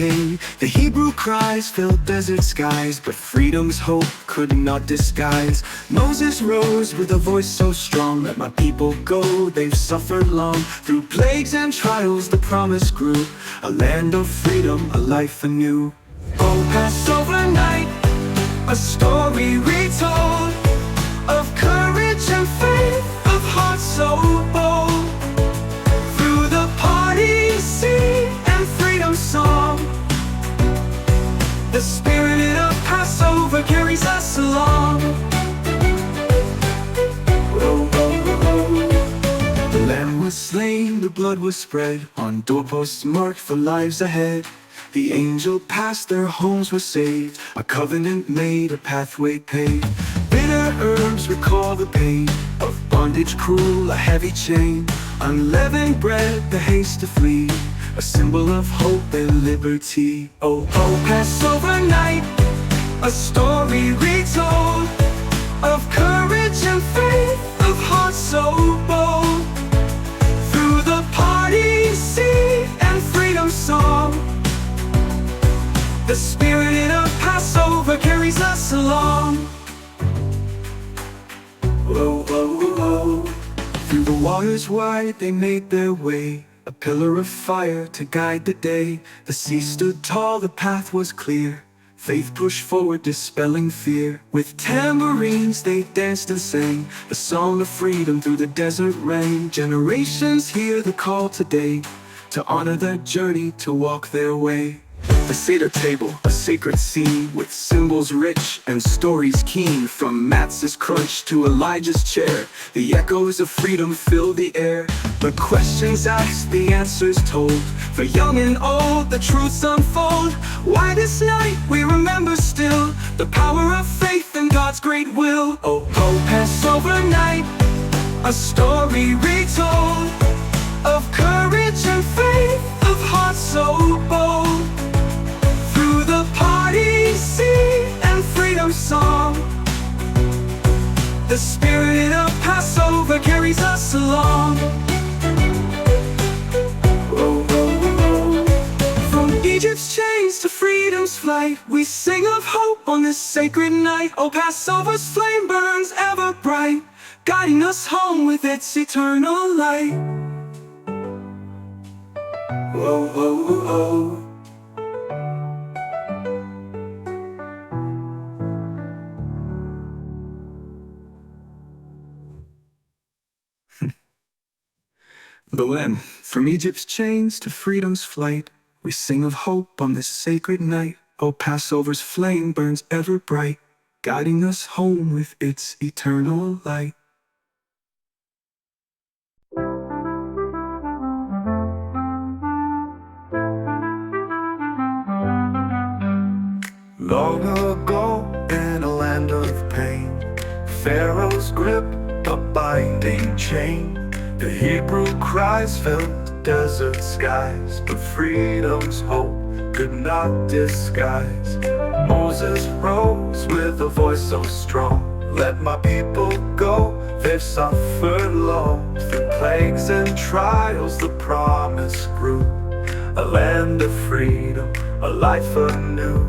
king. The Hebrew cries filled desert skies, but freedom's hope could not disguise. Moses rose with a voice so strong, let my people go, they've suffered long. Through plagues and trials the promise grew, a land of freedom, a life anew. Oh, Passover night, a story retold, of courage and faith, of hearts so bold. Through the parting sea and freedom song, the spirit of Passover carries us along. Oh, oh, oh. The lamb was slain, the blood was spread, on doorposts marked for lives ahead. The angel passed, their homes were saved, a covenant made, a pathway paved. Bitter herbs recall the pain of bondage cruel, a heavy chain. Unleavened bread, the haste to flee, a symbol of hope and liberty. Oh, oh, Passover night, a story retold, of courage and faith, of hearts so bold. Through the parting sea and freedom song, the spirit of Passover carries us along. Whoa, whoa, whoa. Through the waters wide they made their way, a pillar of fire to guide the day. The sea stood tall, the path was clear, faith pushed forward, dispelling fear. With tambourines they danced and sang, the song of freedom through the desert rang. Generations hear the call today, to honor their journey, to walk their way. The Seder table, a sacred scene, with symbols rich and stories keen. From matzah's crunch to Elijah's chair, the echoes of freedom fill the air. The questions asked, the answers told, for young and old the truths unfold. Why this night we remember still, the power of faith and God's great will. Oh, oh, Passover night, a story retold, of courage and faith, of hearts so bold. Through the parting sea and freedom song, the spirit of Passover carries us along. Oh, oh, oh. From Egypt's chains to freedom's flight, we sing of hope on this sacred night. Oh, Passover's flame burns ever bright, guiding us home with its eternal light. Oh, oh, oh. But when, from Egypt's chains to freedom's flight, we sing of hope on this sacred night. Oh, Passover's flame burns ever bright, guiding us home with its eternal light. Long ago, in a land of pain, Pharaoh's grip, a binding chain. The Hebrew cries filled the desert skies, but freedom's hope could not disguise. Moses rose with a voice so strong, let my people go, they've suffered long. Through plagues and trials the promise grew, a land of freedom, a life anew.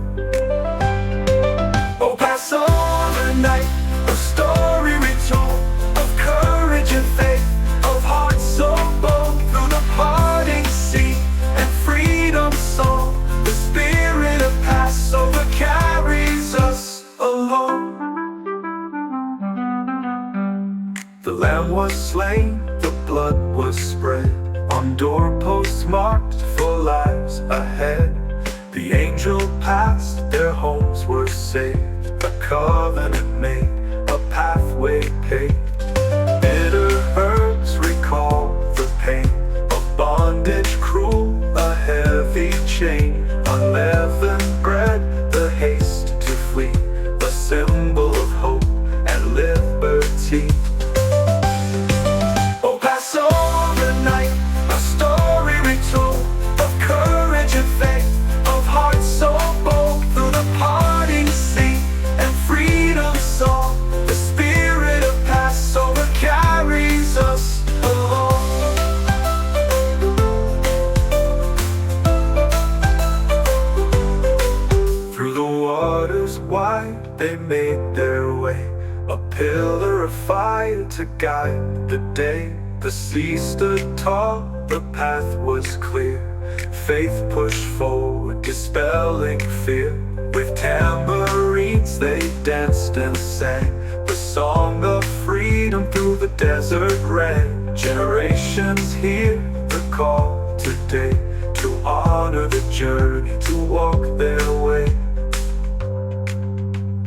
Oh, Passover night, a story retold, of courage and faith, of hearts so bold. Through the parting sea and freedom's song, the spirit of Passover carries us along. The lamb was slain, the blood was spread, on doorposts marked for lives ahead. The angel passed, their homes were saved, a covenant made, a pathway paved. Bitter herbs recall the pain of bondage cruel, a heavy chain. Unleavened bread, the haste to flee, a symbol of hope and liberty. Oh, Passover night, a story retold, of courage and faith, of hearts so bold. Through the parting sea and freedom's song, the spirit of Passover carries us along. they made their way, a pillar of fire to guide the day. The sea stood tall, the path was clear. Faith pushed forward, dispelling fear. With tambourines they danced and sang the song of freedom through the desert rang. Generations hear the call today, to honor the journey, to walk their way.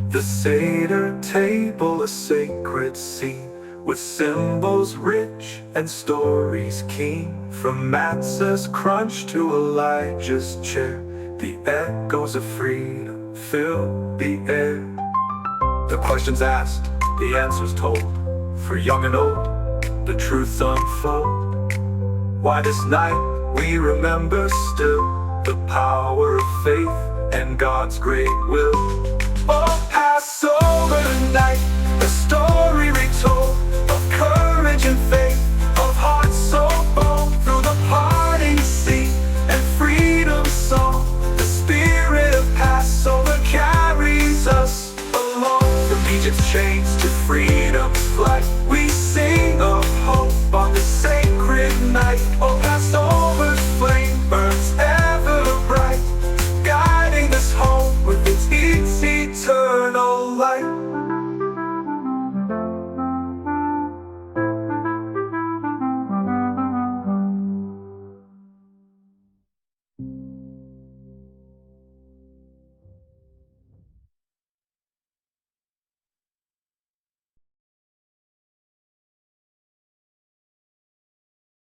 The Seder table, a sacred scene, with symbols rich and stories keen. From matzah's crunch to Elijah's chair, the echoes of freedom fill the air. The questions asked, the answers told, for young and old, the truths unfold. Why this night we remember still the power of faith and God's great will. Oh, Passover night, a story retold of courage and faith.